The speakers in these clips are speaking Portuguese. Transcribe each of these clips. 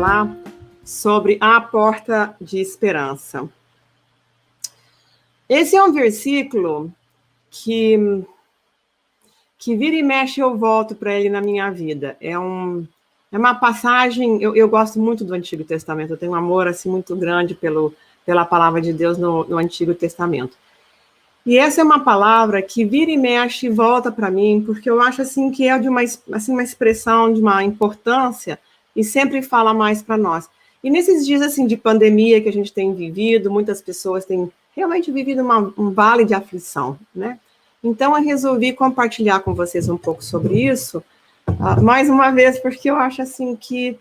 falar sobre a porta de esperança. Esse é um versículo que vira e mexe eu volto para ele na minha vida. É uma passagem, eu gosto muito do Antigo Testamento, eu tenho um amor assim, muito grande pela palavra de Deus no Antigo Testamento. E essa é uma palavra que vira e mexe e volta para mim, porque eu acho assim que é de uma expressão de uma importância e sempre fala mais para nós. E nesses dias assim de pandemia que a gente tem vivido, muitas pessoas têm realmente vivido um vale de aflição, né? Então eu resolvi compartilhar com vocês um pouco sobre isso, mais uma vez, porque eu acho assim que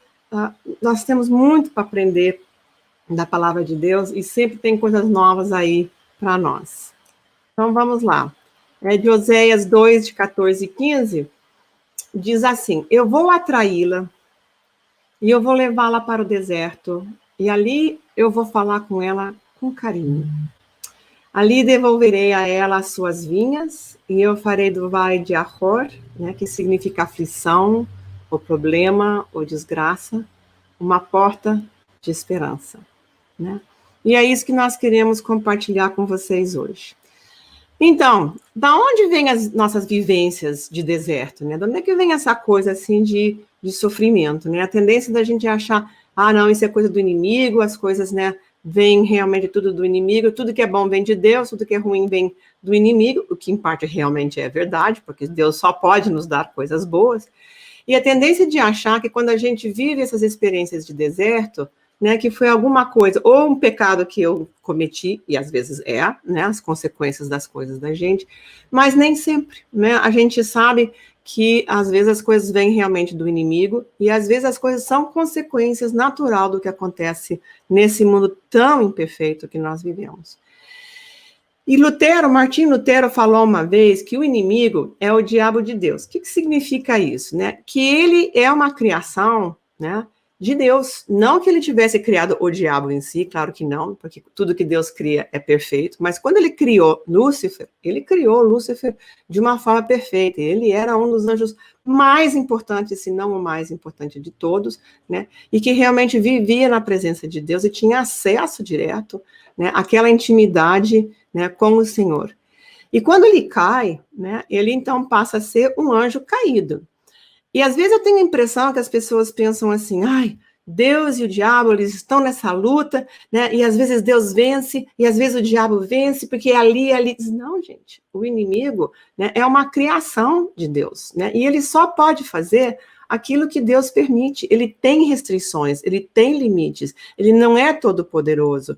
nós temos muito para aprender da palavra de Deus e sempre tem coisas novas aí para nós. Então, vamos lá. De Oséias 2, de 14 e 15, diz assim: eu vou atraí-la e eu vou levá-la para o deserto, e ali eu vou falar com ela com carinho. Ali devolverei a ela as suas vinhas, e eu farei do vale de Achor, né, que significa aflição, ou problema, ou desgraça, uma porta de esperança. Né? E é isso que nós queremos compartilhar com vocês hoje. Então, da onde vêm as nossas vivências de deserto, né? De onde é que vem essa coisa, assim, de sofrimento, né? A tendência da gente achar, não, isso é coisa do inimigo, as coisas, né, vêm realmente tudo do inimigo, tudo que é bom vem de Deus, tudo que é ruim vem do inimigo, o que em parte realmente é verdade, porque Deus só pode nos dar coisas boas. E a tendência de achar que quando a gente vive essas experiências de deserto, né, que foi alguma coisa, ou um pecado que eu cometi, e às vezes né, as consequências das coisas da gente, mas nem sempre, né, a gente sabe que às vezes as coisas vêm realmente do inimigo, e às vezes as coisas são consequências natural do que acontece nesse mundo tão imperfeito que nós vivemos. E Martim Lutero falou uma vez que o inimigo é o diabo de Deus. O que significa isso, né? Que ele é uma criação, né, de Deus, não que ele tivesse criado o diabo em si, claro que não, porque tudo que Deus cria é perfeito, mas quando ele criou Lúcifer, ele criou Lúcifer de uma forma perfeita, ele era um dos anjos mais importantes, se não o mais importante de todos, né, e que realmente vivia na presença de Deus e tinha acesso direto, né, àquela intimidade, né, com o Senhor. E quando ele cai, né, ele então passa a ser um anjo caído. E às vezes eu tenho a impressão que as pessoas pensam assim, Deus e o diabo, eles estão nessa luta, né? E às vezes Deus vence, e às vezes o diabo vence, porque ali. Não, gente, o inimigo, né, é uma criação de Deus, né? E ele só pode fazer aquilo que Deus permite. Ele tem restrições, ele tem limites, ele não é todo poderoso.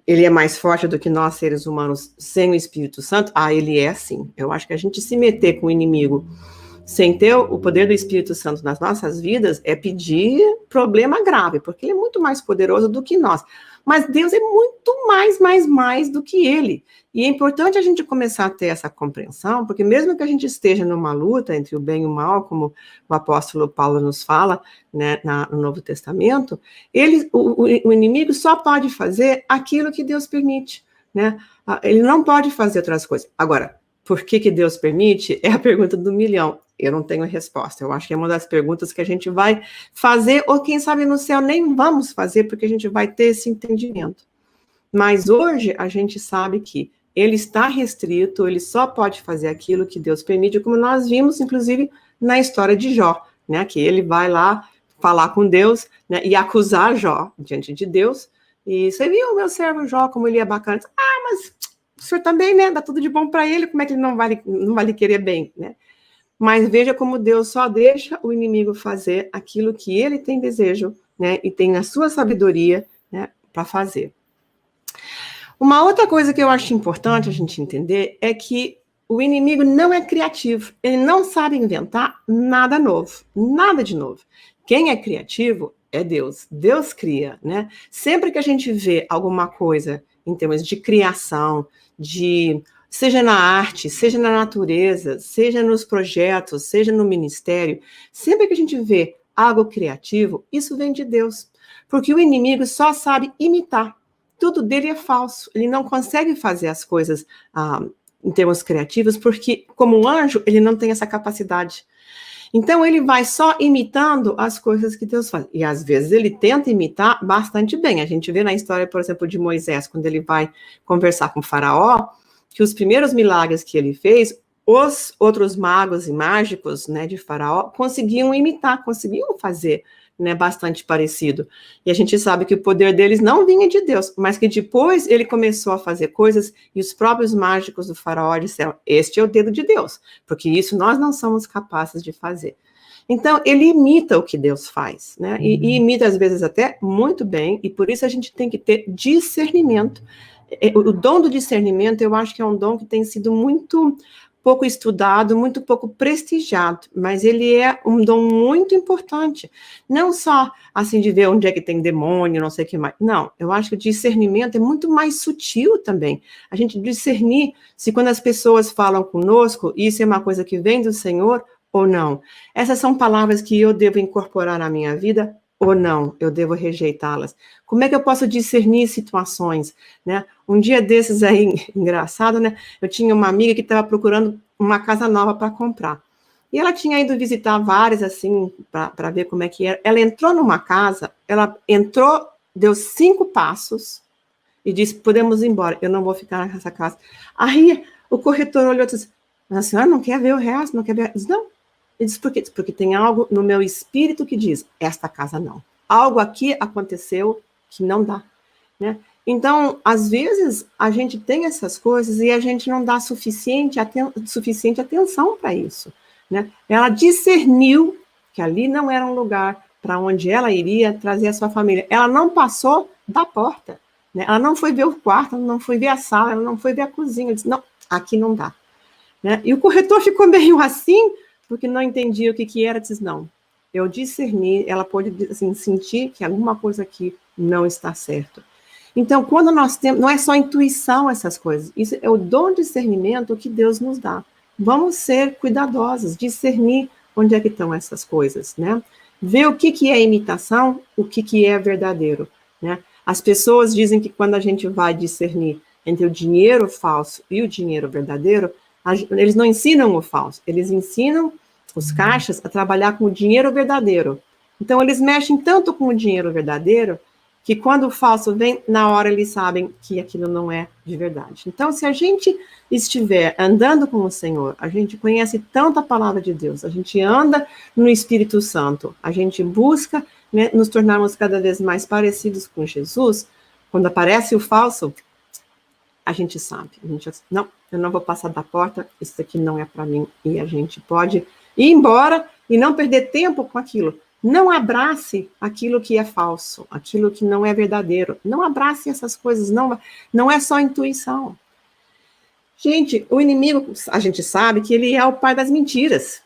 Ele é mais forte do que nós, seres humanos, sem o Espírito Santo? Ele é sim. Eu acho que a gente se meter com o inimigo sem ter o poder do Espírito Santo nas nossas vidas é pedir problema grave, porque ele é muito mais poderoso do que nós. Mas Deus é muito mais do que ele. E é importante a gente começar a ter essa compreensão, porque mesmo que a gente esteja numa luta entre o bem e o mal, como o apóstolo Paulo nos fala, né, no Novo Testamento, o inimigo só pode fazer aquilo que Deus permite, né? Ele não pode fazer outras coisas. Agora, por que Deus permite? É a pergunta do milhão. Eu não tenho resposta. Eu acho que é uma das perguntas que a gente vai fazer, ou quem sabe no céu nem vamos fazer, porque a gente vai ter esse entendimento. Mas hoje a gente sabe que ele está restrito, ele só pode fazer aquilo que Deus permite, como nós vimos, inclusive, na história de Jó, né? Que ele vai lá falar com Deus, né, e acusar Jó diante de Deus. E você viu o meu servo Jó, como ele é bacana? Mas o senhor também, né? Dá tudo de bom para ele, como é que ele não vai lhe querer bem, né? Mas veja como Deus só deixa o inimigo fazer aquilo que ele tem desejo, né, e tem a sua sabedoria, né, para fazer. Uma outra coisa que eu acho importante a gente entender é que o inimigo não é criativo, ele não sabe inventar nada novo, nada de novo. Quem é criativo é Deus, Deus cria, né? Sempre que a gente vê alguma coisa em termos de criação, seja na arte, seja na natureza, seja nos projetos, seja no ministério, sempre que a gente vê algo criativo, isso vem de Deus. Porque o inimigo só sabe imitar. Tudo dele é falso. Ele não consegue fazer as coisas em termos criativos, porque, como um anjo, ele não tem essa capacidade. Então, ele vai só imitando as coisas que Deus faz. E, às vezes, ele tenta imitar bastante bem. A gente vê na história, por exemplo, de Moisés, quando ele vai conversar com o faraó, que os primeiros milagres que ele fez, os outros magos e mágicos, né, de faraó, conseguiam imitar, conseguiam fazer, né, bastante parecido. E a gente sabe que o poder deles não vinha de Deus, mas que depois ele começou a fazer coisas e os próprios mágicos do faraó disseram, este é o dedo de Deus, porque isso nós não somos capazes de fazer. Então, ele imita o que Deus faz, né, e imita às vezes até muito bem, e por isso a gente tem que ter discernimento. O dom do discernimento, eu acho que é um dom que tem sido muito pouco estudado, muito pouco prestigiado, mas ele é um dom muito importante, não só assim de ver onde é que tem demônio, não sei o que mais, não, eu acho que o discernimento é muito mais sutil também, a gente discernir se quando as pessoas falam conosco, isso é uma coisa que vem do Senhor ou não, essas são palavras que eu devo incorporar na minha vida ou não, eu devo rejeitá-las. Como é que eu posso discernir situações, né? Um dia desses aí, engraçado, né? Eu tinha uma amiga que estava procurando uma casa nova para comprar. E ela tinha ido visitar várias, assim, para ver como é que era. Ela entrou numa casa, ela entrou, deu 5 passos e disse, podemos ir embora, eu não vou ficar nessa casa. Aí o corretor olhou e disse, a senhora não quer ver o resto? Não quer ver? Eu disse, não. Ele disse, por quê? Porque tem algo no meu espírito que diz, esta casa não. Algo aqui aconteceu que não dá, né? Então, às vezes, a gente tem essas coisas e a gente não dá suficiente atenção para isso, né? Ela discerniu que ali não era um lugar para onde ela iria trazer a sua família. Ela não passou da porta, né? Ela não foi ver o quarto, ela não foi ver a sala, ela não foi ver a cozinha. Ela disse, não, aqui não dá, né? E o corretor ficou meio assim, porque não entendia o que era, disse, não, eu discerni, ela pode assim, sentir que alguma coisa aqui não está certo. Então, quando nós temos, não é só intuição essas coisas, isso é o dom de discernimento que Deus nos dá. Vamos ser cuidadosos, discernir onde é que estão essas coisas, né? Ver o que é imitação, o que é verdadeiro, né? As pessoas dizem que quando a gente vai discernir entre o dinheiro falso e o dinheiro verdadeiro, eles não ensinam o falso, eles ensinam os caixas a trabalhar com o dinheiro verdadeiro. Então, eles mexem tanto com o dinheiro verdadeiro que quando o falso vem, na hora eles sabem que aquilo não é de verdade. Então, se a gente estiver andando com o Senhor, a gente conhece tanto a palavra de Deus, a gente anda no Espírito Santo, a gente busca, né, nos tornarmos cada vez mais parecidos com Jesus, quando aparece o falso, a gente sabe, não, eu não vou passar da porta, isso aqui não é para mim, e a gente pode ir embora e não perder tempo com aquilo. Não abrace aquilo que é falso, aquilo que não é verdadeiro. Não abrace essas coisas, não é só intuição. Gente, o inimigo, a gente sabe que ele é o pai das mentiras.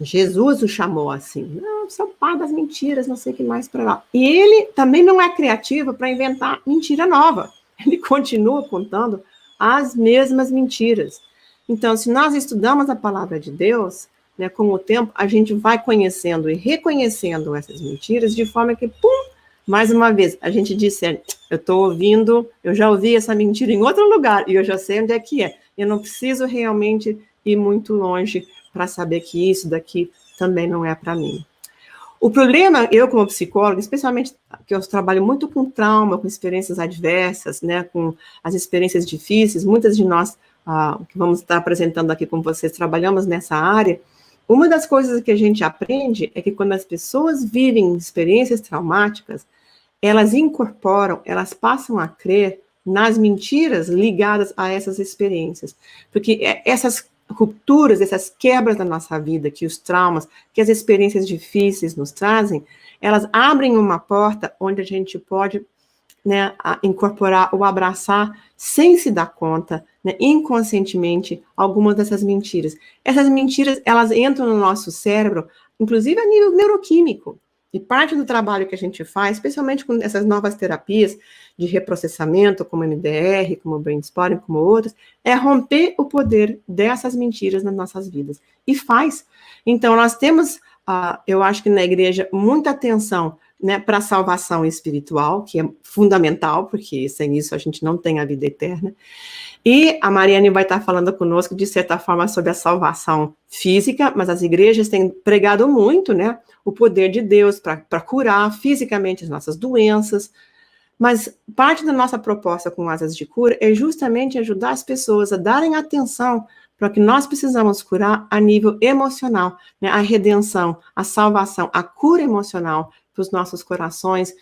Jesus o chamou assim. Não, você é o pai das mentiras, não sei o que mais para lá. E ele também não é criativo para inventar mentira nova. Ele continua contando as mesmas mentiras. Então, se nós estudamos a palavra de Deus, né, com o tempo, a gente vai conhecendo e reconhecendo essas mentiras de forma que, pum, mais uma vez, a gente disser, eu estou ouvindo, eu já ouvi essa mentira em outro lugar e eu já sei onde é que é. Eu não preciso realmente ir muito longe para saber que isso daqui também não é para mim. O problema, eu como psicóloga, especialmente que eu trabalho muito com trauma, com experiências adversas, né, com as experiências difíceis, muitas de nós que vamos estar apresentando aqui com vocês, trabalhamos nessa área. Uma das coisas que a gente aprende é que quando as pessoas vivem experiências traumáticas, elas incorporam, elas passam a crer nas mentiras ligadas a essas experiências. Porque essas rupturas, essas quebras da nossa vida, que os traumas, que as experiências difíceis nos trazem, elas abrem uma porta onde a gente pode, né, incorporar ou abraçar, sem se dar conta, né, inconscientemente, algumas dessas mentiras. Essas mentiras, elas entram no nosso cérebro, inclusive a nível neuroquímico. E parte do trabalho que a gente faz, especialmente com essas novas terapias de reprocessamento, como MDR, como Brainstorming, como outras, é romper o poder dessas mentiras nas nossas vidas. E faz. Então, nós temos, eu acho que na igreja, muita atenção né, para a salvação espiritual, que é fundamental, porque sem isso a gente não tem a vida eterna. E a Mariane vai estar falando conosco, de certa forma, sobre a salvação física, mas as igrejas têm pregado muito, né, o poder de Deus para curar fisicamente as nossas doenças. Mas parte da nossa proposta com Asas de Cura é justamente ajudar as pessoas a darem atenção para o que nós precisamos curar a nível emocional, né, a redenção, a salvação, a cura emocional para os nossos corações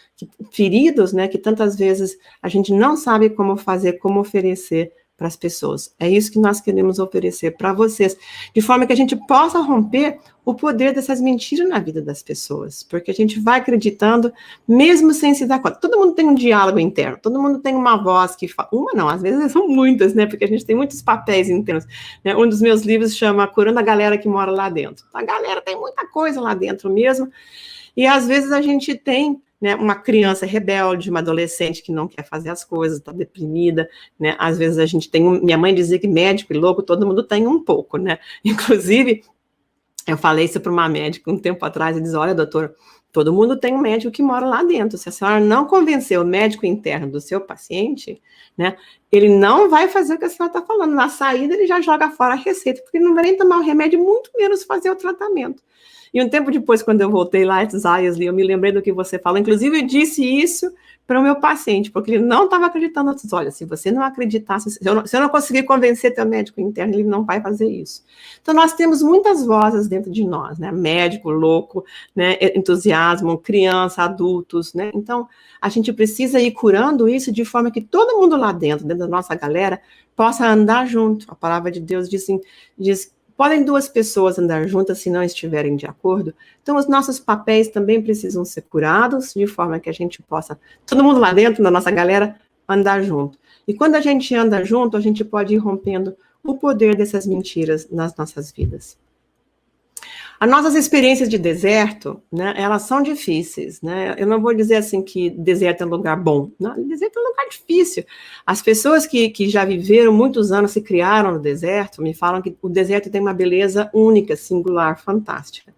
feridos, né, que tantas vezes a gente não sabe como fazer, como oferecer para as pessoas. É isso que nós queremos oferecer para vocês, de forma que a gente possa romper o poder dessas mentiras na vida das pessoas, porque a gente vai acreditando, mesmo sem se dar conta. Todo mundo tem um diálogo interno, todo mundo tem uma voz que fala, uma não, às vezes são muitas, né, porque a gente tem muitos papéis internos, né? Um dos meus livros chama Curando a Galera que Mora Lá Dentro. A galera tem muita coisa lá dentro mesmo, e às vezes a gente tem, né, uma criança rebelde, uma adolescente que não quer fazer as coisas, está deprimida, né? Às vezes a gente tem, minha mãe dizia que médico e louco, todo mundo tem um pouco, né? Inclusive, eu falei isso para uma médica um tempo atrás, e diz, olha, doutora, todo mundo tem um médico que mora lá dentro. Se a senhora não convencer o médico interno do seu paciente, né, ele não vai fazer o que a senhora está falando. Na saída, ele já joga fora a receita, porque ele não vai nem tomar o remédio, muito menos fazer o tratamento. E um tempo depois, quando eu voltei lá, eu me lembrei do que você falou. Inclusive, eu disse isso para o meu paciente, porque ele não estava acreditando. Eu disse, olha, se você não acreditar, se eu não conseguir convencer teu médico interno, ele não vai fazer isso. Então, nós temos muitas vozes dentro de nós, né? Médico, louco, né? Entusiasmo, criança, adultos, né? Então, a gente precisa ir curando isso de forma que todo mundo lá dentro da nossa galera, possa andar junto. A palavra de Deus diz podem duas pessoas andar juntas se não estiverem de acordo? Então, os nossos papéis também precisam ser curados, de forma que a gente possa, todo mundo lá dentro, da nossa galera, andar junto. E quando a gente anda junto, a gente pode ir rompendo o poder dessas mentiras nas nossas vidas. As nossas experiências de deserto, né, elas são difíceis, né? Eu não vou dizer assim que deserto é um lugar bom. Não, deserto é um lugar difícil. As pessoas que já viveram muitos anos, se criaram no deserto, me falam que o deserto tem uma beleza única, singular, fantástica.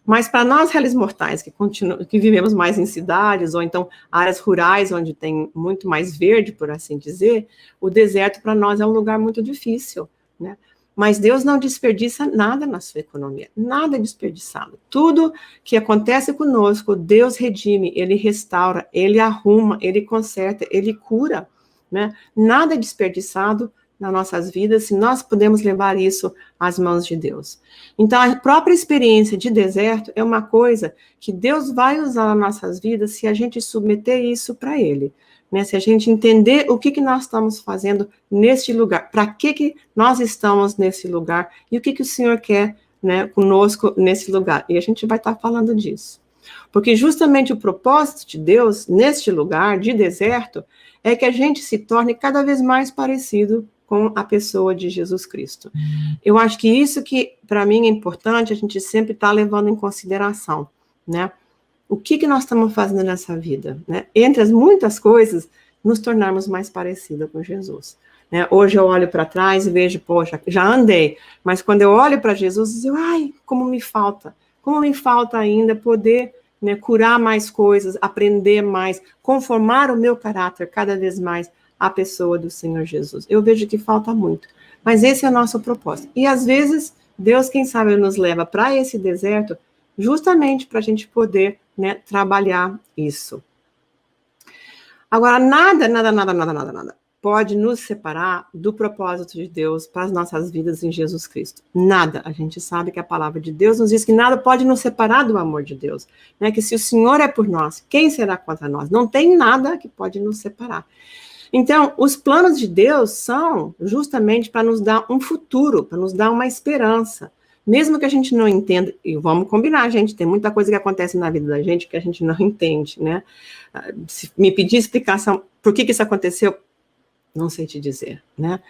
Mas para nós, réis mortais, que vivemos mais em cidades, ou então áreas rurais, onde tem muito mais verde, por assim dizer, o deserto para nós é um lugar muito difícil, né? Mas Deus não desperdiça nada na sua economia, nada é desperdiçado. Tudo que acontece conosco, Deus redime, Ele restaura, Ele arruma, Ele conserta, Ele cura, né? Nada é desperdiçado nas nossas vidas, se nós podemos levar isso às mãos de Deus. Então, a própria experiência de deserto é uma coisa que Deus vai usar nas nossas vidas se a gente submeter isso para Ele. Né, se a gente entender o que nós estamos fazendo neste lugar, para que nós estamos nesse lugar e o que o Senhor quer, né, conosco nesse lugar. E a gente vai estar falando disso. Porque justamente o propósito de Deus neste lugar de deserto é que a gente se torne cada vez mais parecido com a pessoa de Jesus Cristo. Eu acho que isso que, para mim, é importante a gente sempre estar levando em consideração, né? O que nós estamos fazendo nessa vida, né? Entre as muitas coisas, nos tornarmos mais parecidos com Jesus. Né? Hoje eu olho para trás e vejo, poxa, já andei, mas quando eu olho para Jesus, eu digo, ai, como me falta ainda poder, né, curar mais coisas, aprender mais, conformar o meu caráter cada vez mais à pessoa do Senhor Jesus. Eu vejo que falta muito, mas esse é o nosso propósito. E às vezes, Deus, quem sabe, nos leva para esse deserto, justamente para a gente poder, né, trabalhar isso. Agora, nada pode nos separar do propósito de Deus para as nossas vidas em Jesus Cristo. Nada. A gente sabe que a palavra de Deus nos diz que nada pode nos separar do amor de Deus. Né? Que se o Senhor é por nós, quem será contra nós? Não tem nada que pode nos separar. Então, os planos de Deus são justamente para nos dar um futuro, para nos dar uma esperança. Mesmo que a gente não entenda, e vamos combinar, gente, tem muita coisa que acontece na vida da gente que a gente não entende, né? Se me pedir explicação por que isso aconteceu, não sei te dizer, né?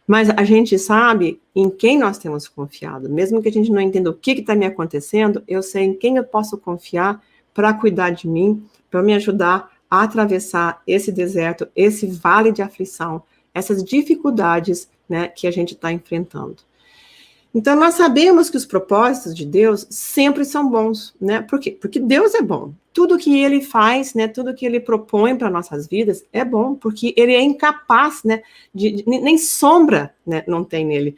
Mas a gente sabe em quem nós temos confiado. Mesmo que a gente não entenda o que está me acontecendo, eu sei em quem eu posso confiar para cuidar de mim, para me ajudar a atravessar esse deserto, esse vale de aflição, essas dificuldades, né, que a gente está enfrentando. Então, nós sabemos que os propósitos de Deus sempre são bons, né? Por quê? Porque Deus é bom. Tudo que Ele faz, né? Tudo que Ele propõe para nossas vidas é bom, porque Ele é incapaz, né? Nem sombra, né? Não tem nele.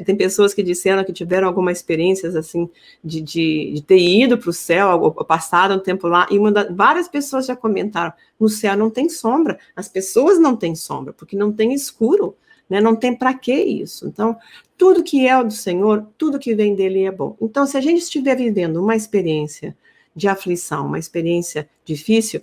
Tem pessoas que disseram que tiveram algumas experiências, assim, de ter ido para o céu, ou passado um tempo lá, e várias pessoas já comentaram, no céu não tem sombra, as pessoas não têm sombra, porque não tem escuro, né? Não tem para que isso. Então, tudo que é do Senhor, tudo que vem dele é bom. Então, se a gente estiver vivendo uma experiência de aflição, uma experiência difícil,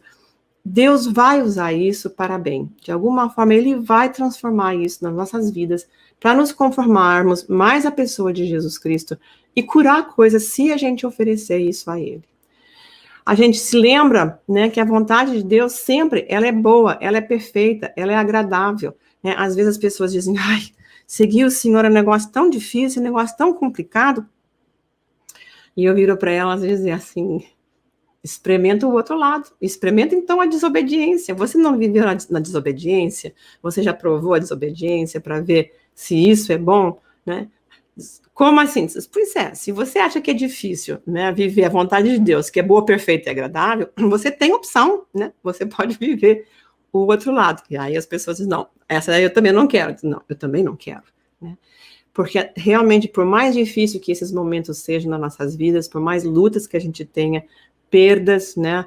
Deus vai usar isso para bem. De alguma forma, Ele vai transformar isso nas nossas vidas para nos conformarmos mais à pessoa de Jesus Cristo e curar coisas se a gente oferecer isso a Ele. A gente se lembra, né, que a vontade de Deus sempre, ela é boa, ela é perfeita, ela é agradável. Né? Às vezes as pessoas dizem, ai, seguir o Senhor é um negócio tão difícil, um negócio tão complicado. E eu viro para elas e dizer assim, experimenta o outro lado. Experimenta, então, a desobediência. Você não viveu na desobediência? Você já provou a desobediência para ver se isso é bom? Né? Como assim? Pois é, se você acha que é difícil, né, viver a vontade de Deus, que é boa, perfeita e agradável, você tem opção, né? Você pode viver o outro lado. E aí as pessoas dizem, não, essa aí eu também não quero. Não, eu também não quero. Né? Porque realmente, por mais difícil que esses momentos sejam nas nossas vidas, por mais lutas que a gente tenha, perdas, né,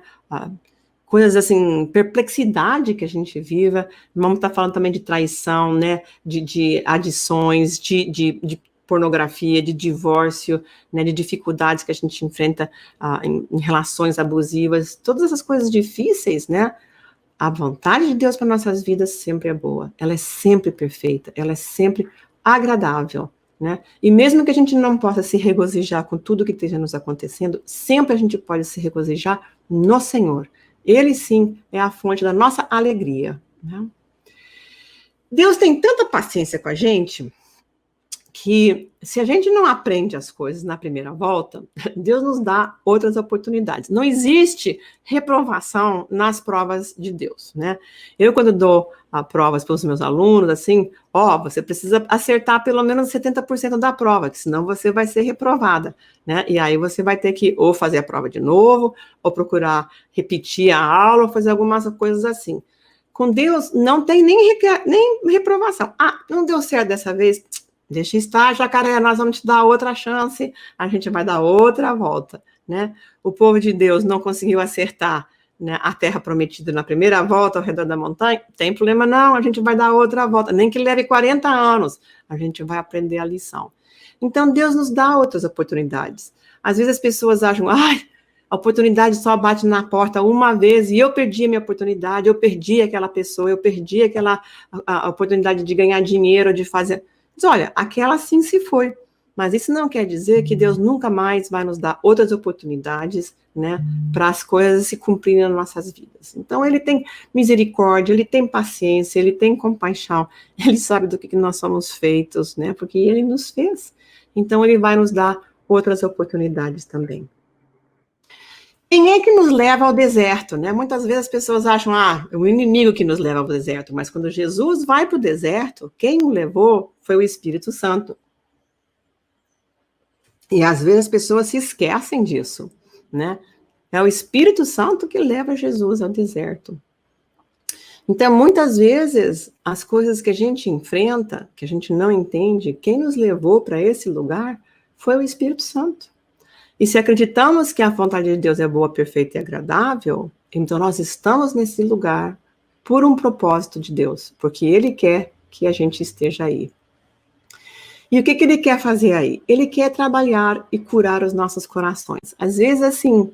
coisas assim, perplexidade que a gente viva, vamos estar falando também de traição, né, de adições, de pornografia, de divórcio, né, de dificuldades que a gente enfrenta em relações abusivas, todas essas coisas difíceis, né, a vontade de Deus para nossas vidas sempre é boa, ela é sempre perfeita, ela é sempre agradável, né? E mesmo que a gente não possa se regozijar com tudo que esteja nos acontecendo, sempre a gente pode se regozijar no Senhor. Ele sim é a fonte da nossa alegria, né? Deus tem tanta paciência com a gente que se a gente não aprende as coisas na primeira volta, Deus nos dá outras oportunidades. Não existe reprovação nas provas de Deus, né? Eu, quando dou provas para os meus alunos, assim, você precisa acertar pelo menos 70% da prova, que senão você vai ser reprovada, né? E aí você vai ter que ou fazer a prova de novo, ou procurar repetir a aula, ou fazer algumas coisas assim. Com Deus, não tem nem reprovação. Não deu certo dessa vez, deixa estar, Jacaré, nós vamos te dar outra chance, a gente vai dar outra volta, né? O povo de Deus não conseguiu acertar, né, a terra prometida na primeira volta ao redor da montanha, tem problema não, a gente vai dar outra volta, nem que leve 40 anos, a gente vai aprender a lição. Então, Deus nos dá outras oportunidades. Às vezes as pessoas acham, a oportunidade só bate na porta uma vez, e eu perdi a minha oportunidade, eu perdi aquela pessoa, eu perdi a oportunidade de ganhar dinheiro, de fazer... Mas olha, aquela sim se foi, mas isso não quer dizer que Deus nunca mais vai nos dar outras oportunidades, né, para as coisas se cumprirem nas nossas vidas. Então, ele tem misericórdia, ele tem paciência, ele tem compaixão, ele sabe do que nós somos feitos, né, porque ele nos fez. Então, ele vai nos dar outras oportunidades também. Quem é que nos leva ao deserto, né? Muitas vezes as pessoas acham, é o inimigo que nos leva ao deserto, mas quando Jesus vai para o deserto, quem o levou foi o Espírito Santo. E às vezes as pessoas se esquecem disso, né? É o Espírito Santo que leva Jesus ao deserto. Então, muitas vezes, as coisas que a gente enfrenta, que a gente não entende, quem nos levou para esse lugar foi o Espírito Santo. E se acreditamos que a vontade de Deus é boa, perfeita e agradável, então nós estamos nesse lugar por um propósito de Deus, porque Ele quer que a gente esteja aí. E o que Ele quer fazer aí? Ele quer trabalhar e curar os nossos corações. Às vezes, assim,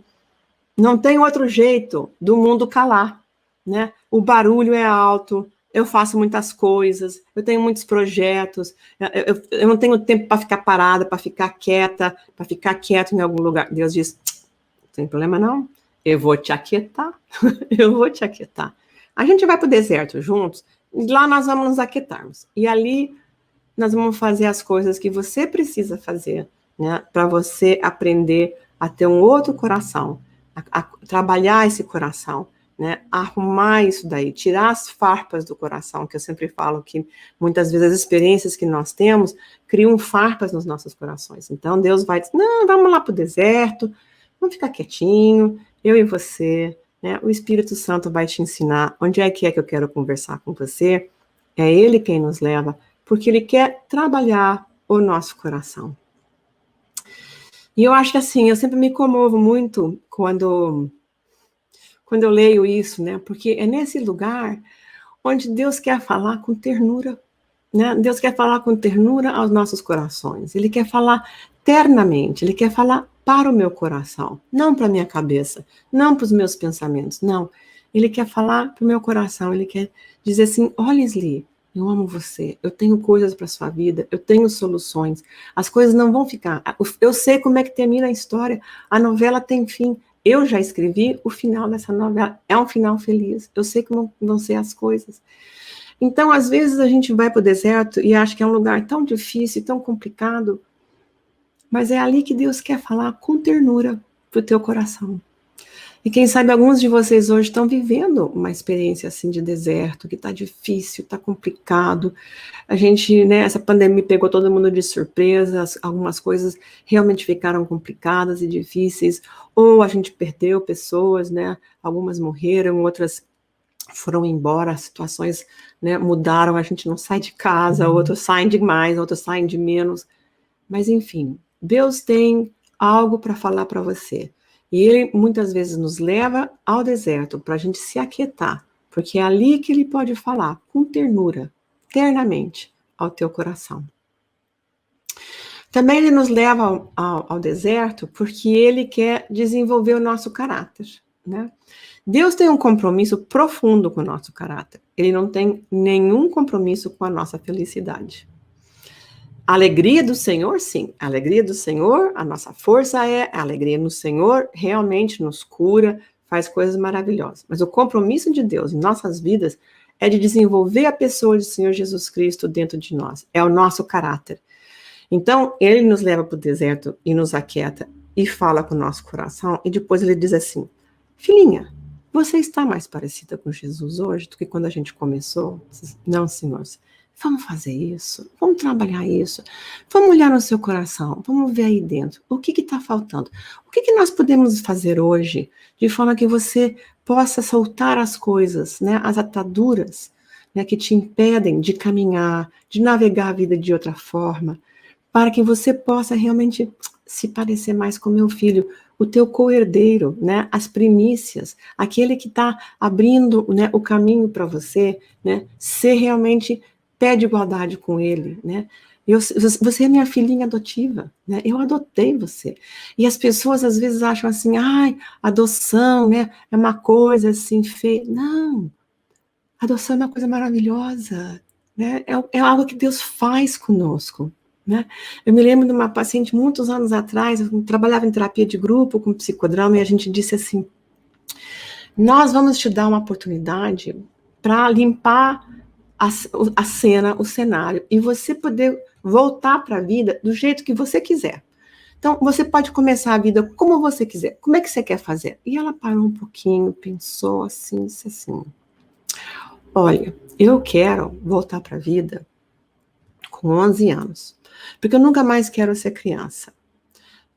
não tem outro jeito do mundo calar, né? O barulho é alto, eu faço muitas coisas, eu tenho muitos projetos, eu não tenho tempo para ficar parada, para ficar quieta, para ficar quieto em algum lugar. Deus diz, não tem problema não, eu vou te aquietar, eu vou te aquietar. A gente vai para o deserto juntos, e lá nós vamos nos aquietarmos. E ali nós vamos fazer as coisas que você precisa fazer, né? Para você aprender a ter um outro coração, a trabalhar esse coração, né? Arrumar isso daí, tirar as farpas do coração, que eu sempre falo que muitas vezes as experiências que nós temos criam farpas nos nossos corações. Então Deus vai dizer, não, vamos lá para o deserto, vamos ficar quietinho, eu e você, né? O Espírito Santo vai te ensinar onde é que eu quero conversar com você. É Ele quem nos leva, porque Ele quer trabalhar o nosso coração. E eu acho que assim, eu sempre me comovo muito quando eu leio isso, né? Porque é nesse lugar onde Deus quer falar com ternura, né? Deus quer falar com ternura aos nossos corações. Ele quer falar ternamente, Ele quer falar para o meu coração, não para a minha cabeça, não para os meus pensamentos, não. Ele quer falar para o meu coração, Ele quer dizer assim, olha, Sli, eu amo você, eu tenho coisas para a sua vida, eu tenho soluções, as coisas não vão ficar, eu sei como é que termina a história, a novela tem fim, eu já escrevi o final dessa novela, é um final feliz, eu sei como vão ser as coisas. Então, às vezes a gente vai para o deserto e acha que é um lugar tão difícil, tão complicado, mas é ali que Deus quer falar com ternura para o teu coração. E quem sabe alguns de vocês hoje estão vivendo uma experiência assim de deserto, que está difícil, está complicado. A gente, né, essa pandemia pegou todo mundo de surpresa, algumas coisas realmente ficaram complicadas e difíceis, ou a gente perdeu pessoas, né, algumas morreram, outras foram embora, as situações, né, mudaram, a gente não sai de casa, outros saem de mais, outros saem de menos. Mas enfim, Deus tem algo para falar para você. E Ele muitas vezes nos leva ao deserto para a gente se aquietar, porque é ali que Ele pode falar com ternura, ternamente, ao teu coração. Também Ele nos leva ao deserto porque Ele quer desenvolver o nosso caráter, né? Deus tem um compromisso profundo com o nosso caráter. Ele não tem nenhum compromisso com a nossa felicidade. A alegria do Senhor, sim. A alegria do Senhor, a nossa força é a alegria no Senhor, realmente nos cura, faz coisas maravilhosas. Mas o compromisso de Deus em nossas vidas é de desenvolver a pessoa do Senhor Jesus Cristo dentro de nós. É o nosso caráter. Então, Ele nos leva para o deserto e nos aquieta e fala com o nosso coração. E depois Ele diz assim, filhinha, você está mais parecida com Jesus hoje do que quando a gente começou? Não, Senhor. Vamos fazer isso, vamos trabalhar isso, vamos olhar no seu coração, vamos ver aí dentro, o que está faltando, o que nós podemos fazer hoje, de forma que você possa soltar as coisas, né, as ataduras, né, que te impedem de caminhar, de navegar a vida de outra forma, para que você possa realmente se parecer mais com meu filho, o teu co-herdeiro, né, as primícias, aquele que está abrindo, né, o caminho para você, né, ser realmente pé de igualdade com ele, né? Você é minha filhinha adotiva, né? Eu adotei você. E as pessoas às vezes acham assim, ai, adoção, né? É uma coisa assim feia. Não, adoção é uma coisa maravilhosa, né? É algo que Deus faz conosco, né? Eu me lembro de uma paciente muitos anos atrás, eu trabalhava em terapia de grupo com psicodrama e a gente disse assim, nós vamos te dar uma oportunidade para limpar a cena, o cenário, e você poder voltar para a vida do jeito que você quiser. Então, você pode começar a vida como você quiser. Como é que você quer fazer? E ela parou um pouquinho, pensou assim, disse assim, olha, eu quero voltar para a vida com 11 anos, porque eu nunca mais quero ser criança,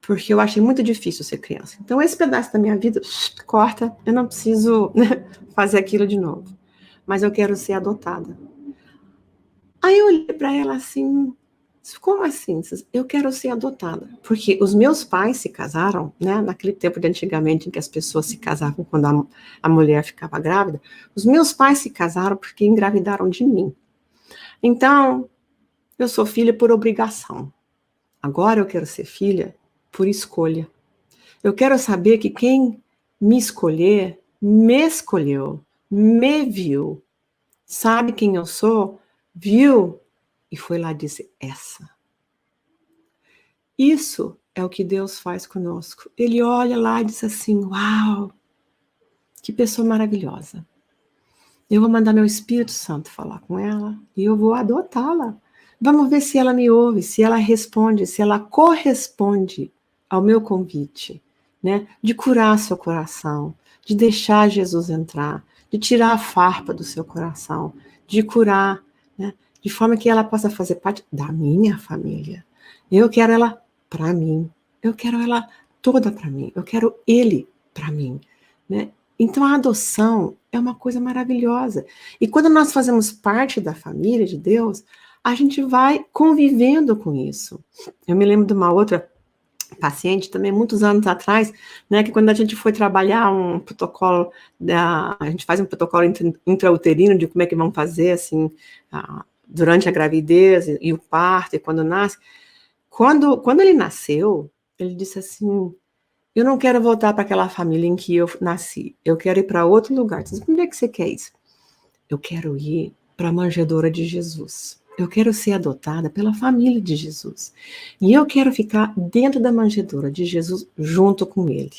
porque eu achei muito difícil ser criança. Então, esse pedaço da minha vida, corta, eu não preciso, né, fazer aquilo de novo, mas eu quero ser adotada. Aí eu olhei para ela assim, como assim? Eu quero ser adotada. Porque os meus pais se casaram, né? Naquele tempo de antigamente em que as pessoas se casavam quando a mulher ficava grávida. Os meus pais se casaram porque engravidaram de mim. Então, eu sou filha por obrigação. Agora eu quero ser filha por escolha. Eu quero saber que quem me escolher, me escolheu, me viu, sabe quem eu sou, viu e foi lá dizer essa. Isso é o que Deus faz conosco. Ele olha lá e diz assim, uau, que pessoa maravilhosa. Eu vou mandar meu Espírito Santo falar com ela e eu vou adotá-la. Vamos ver se ela me ouve, se ela responde, se ela corresponde ao meu convite, né? De curar seu coração, de deixar Jesus entrar, de tirar a farpa do seu coração, de curar, né? De forma que ela possa fazer parte da minha família. Eu quero ela para mim, eu quero ela toda para mim, eu quero ele para mim, né? Então a adoção é uma coisa maravilhosa. E quando nós fazemos parte da família de Deus, a gente vai convivendo com isso. Eu me lembro de uma outra paciente também, muitos anos atrás, né, que quando a gente foi trabalhar um protocolo, a gente faz um protocolo intrauterino de como é que vão fazer, assim, durante a gravidez e o parto, e quando nasce. Quando ele nasceu, ele disse assim, eu não quero voltar para aquela família em que eu nasci, eu quero ir para outro lugar. Eu disse, como é que você quer isso? Eu quero ir para a manjedoura de Jesus. Eu quero ser adotada pela família de Jesus. E eu quero ficar dentro da manjedoura de Jesus junto com ele.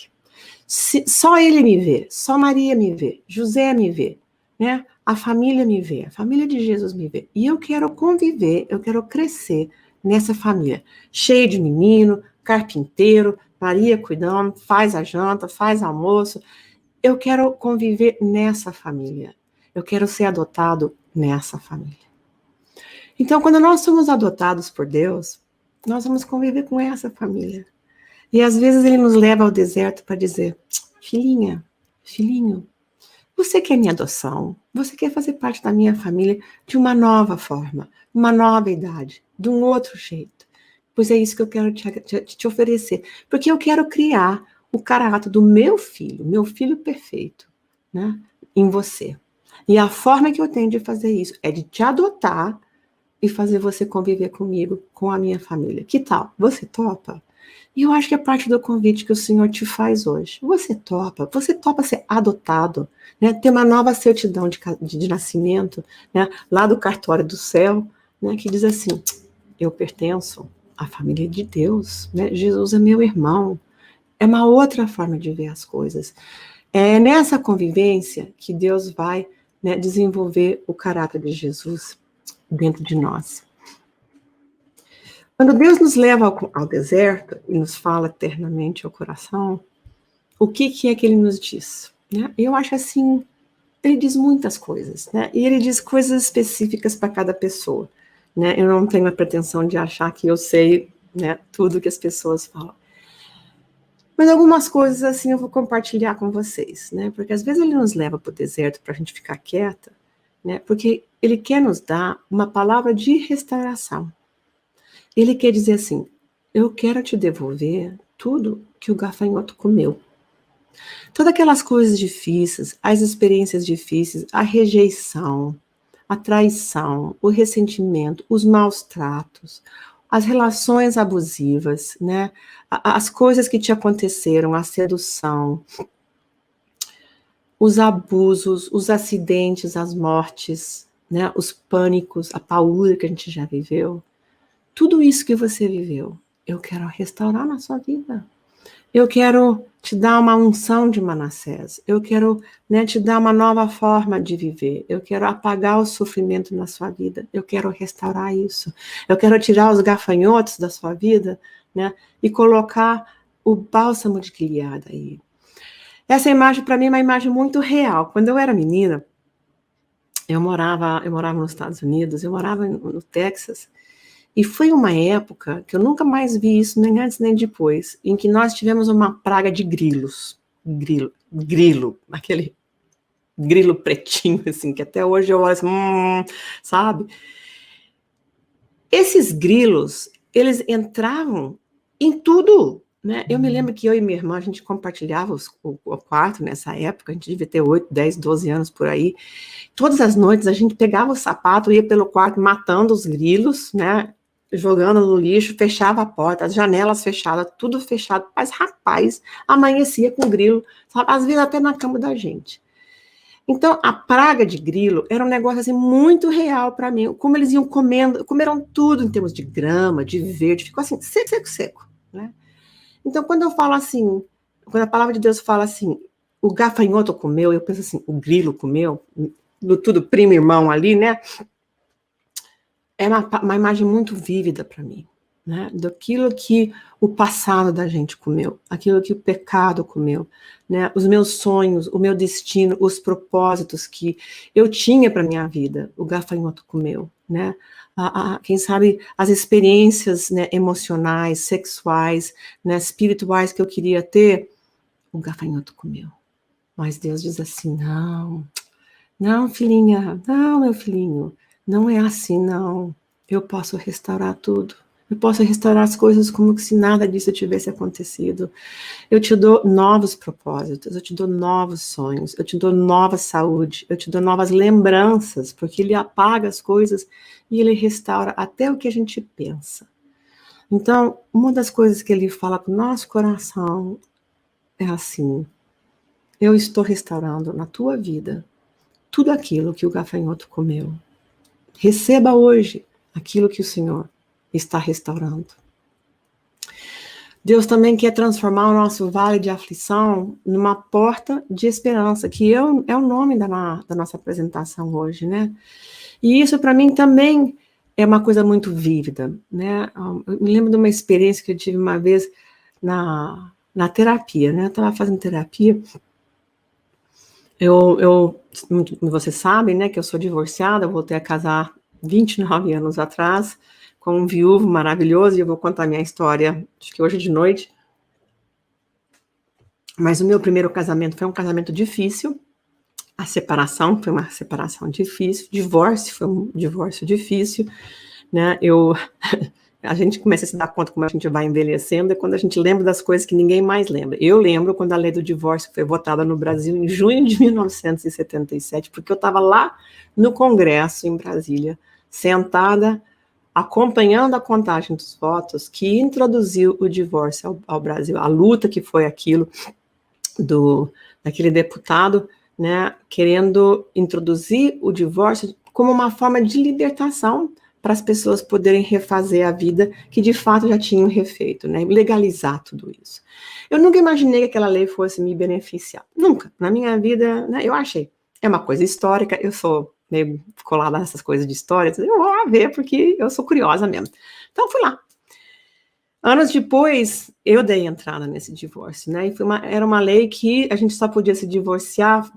Só ele me vê, só Maria me vê, José me vê, né? A família me vê, a família de Jesus me vê. E eu quero conviver, eu quero crescer nessa família. Cheia de menino, carpinteiro, Maria cuidando, faz a janta, faz almoço. Eu quero conviver nessa família. Eu quero ser adotado nessa família. Então, quando nós somos adotados por Deus, nós vamos conviver com essa família. E às vezes ele nos leva ao deserto para dizer, filhinha, filhinho, você quer minha adoção? Você quer fazer parte da minha família de uma nova forma, uma nova idade, de um outro jeito? Pois é isso que eu quero te oferecer. Porque eu quero criar o caráter do meu filho perfeito, né, em você. E a forma que eu tenho de fazer isso é de te adotar e fazer você conviver comigo, com a minha família. Que tal? Você topa? E eu acho que é parte do convite que o Senhor te faz hoje. Você topa ser adotado, né? Ter uma nova certidão de nascimento, né? Lá do cartório do céu, né? Que diz assim, eu pertenço à família de Deus, né? Jesus é meu irmão. É uma outra forma de ver as coisas. É nessa convivência que Deus vai, né, desenvolver o caráter de Jesus dentro de nós. Quando Deus nos leva ao deserto e nos fala eternamente ao coração, o que é que ele nos diz? Né? Eu acho assim, ele diz muitas coisas, né? E ele diz coisas específicas para cada pessoa. Né? Eu não tenho a pretensão de achar que eu sei, né, tudo que as pessoas falam. Mas algumas coisas assim eu vou compartilhar com vocês, né? Porque às vezes ele nos leva para o deserto para a gente ficar quieta, né? Porque ele quer nos dar uma palavra de restauração. Ele quer dizer assim, eu quero te devolver tudo que o gafanhoto comeu. Todas aquelas coisas difíceis, as experiências difíceis, a rejeição, a traição, o ressentimento, os maus tratos, as relações abusivas, né? As coisas que te aconteceram, a sedução, os abusos, os acidentes, as mortes, né? Os pânicos, a paura que a gente já viveu. Tudo isso que você viveu, eu quero restaurar na sua vida. Eu quero te dar uma unção de Manassés. Eu quero, né, te dar uma nova forma de viver. Eu quero apagar o sofrimento na sua vida. Eu quero restaurar isso. Eu quero tirar os gafanhotos da sua vida, né, e colocar o bálsamo de Gileade aí. Essa imagem, para mim, é uma imagem muito real. Quando eu era menina, eu morava nos Estados Unidos, eu morava no Texas, e foi uma época que eu nunca mais vi isso, nem antes nem depois, em que nós tivemos uma praga de grilos. Grilo, aquele grilo pretinho, assim, que até hoje eu olho assim, sabe? Esses grilos, eles entravam em tudo, né? Eu me lembro que eu e minha irmã, a gente compartilhava o quarto nessa época, a gente devia ter 8, 10, 12 anos por aí. Todas as noites a gente pegava o sapato, ia pelo quarto matando os grilos, né? Jogando no lixo, fechava a porta, as janelas fechadas, tudo fechado. Mas, rapaz, amanhecia com grilo, sabe? Às vezes até na cama da gente. Então, a praga de grilo era um negócio assim, muito real para mim. Como eles iam comendo, comeram tudo em termos de grama, de verde, ficou assim, seco, né? Então, quando eu falo assim, quando a palavra de Deus fala assim, o gafanhoto comeu, eu penso assim, o grilo comeu, tudo primo irmão ali, né? É uma imagem muito vívida para mim, né? Daquilo que o passado da gente comeu, aquilo que o pecado comeu, né? Os meus sonhos, o meu destino, os propósitos que eu tinha para minha vida, o gafanhoto comeu, né? Quem sabe as experiências, né, emocionais, sexuais, né, espirituais que eu queria ter, o gafanhoto comeu. Mas Deus diz assim, não, filhinha, não, meu filhinho, não é assim, não. Eu posso restaurar tudo. Eu posso restaurar as coisas como se nada disso tivesse acontecido. Eu te dou novos propósitos, eu te dou novos sonhos, eu te dou nova saúde, eu te dou novas lembranças, porque Ele apaga as coisas e Ele restaura até o que a gente pensa. Então, uma das coisas que Ele fala para o nosso coração é assim, eu estou restaurando na tua vida tudo aquilo que o gafanhoto comeu. Receba hoje aquilo que o Senhor está restaurando. Deus também quer transformar o nosso vale de aflição numa porta de esperança, que é o nome da nossa apresentação hoje, né? E isso, para mim, também é uma coisa muito vívida, né? Eu me lembro de uma experiência que eu tive uma vez na terapia, né? Eu estava fazendo terapia. Vocês sabem, né, que eu sou divorciada, eu voltei a casar 29 anos atrás, com um viúvo maravilhoso, e eu vou contar minha história, acho que hoje de noite. Mas o meu primeiro casamento foi um casamento difícil, a separação foi uma separação difícil, divórcio foi um divórcio difícil, né, a gente começa a se dar conta como a gente vai envelhecendo, é quando a gente lembra das coisas que ninguém mais lembra. Eu lembro quando a lei do divórcio foi votada no Brasil em junho de 1977, porque eu estava lá no Congresso, em Brasília, sentada, acompanhando a contagem dos votos que introduziu o divórcio ao Brasil, a luta que foi aquilo daquele deputado, né, querendo introduzir o divórcio como uma forma de libertação para as pessoas poderem refazer a vida que de fato já tinham refeito, né? Legalizar tudo isso. Eu nunca imaginei que aquela lei fosse me beneficiar. Nunca. Na minha vida, né, eu achei. É uma coisa histórica, eu sou meio colada nessas coisas de história, eu vou lá ver porque eu sou curiosa mesmo. Então fui lá. Anos depois, eu dei entrada nesse divórcio, né? E era uma lei que a gente só podia se divorciar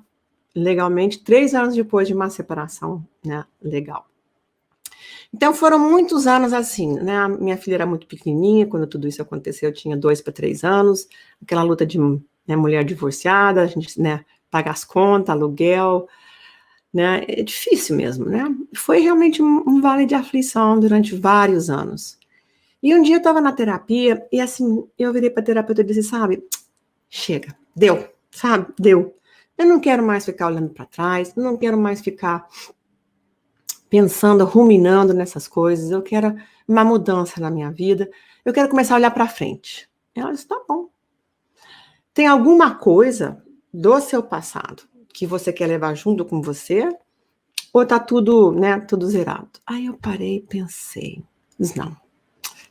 legalmente 3 anos depois de uma separação, né, legal. Então, foram muitos anos assim, né? A minha filha era muito pequenininha, quando tudo isso aconteceu, eu tinha 2 para 3 anos, aquela luta de, né, mulher divorciada, a gente, né, pagar as contas, aluguel, né? É difícil mesmo, né? Foi realmente um vale de aflição durante vários anos. E um dia eu estava na terapia, e assim, eu virei para a terapeuta e disse, sabe, chega, deu, sabe, deu. Eu não quero mais ficar olhando para trás, não quero mais ficar pensando, ruminando nessas coisas, eu quero uma mudança na minha vida, eu quero começar a olhar para frente. Ela disse, tá bom. Tem alguma coisa do seu passado que você quer levar junto com você? Ou tá tudo, né, tudo zerado? Aí eu parei e pensei, disse, não,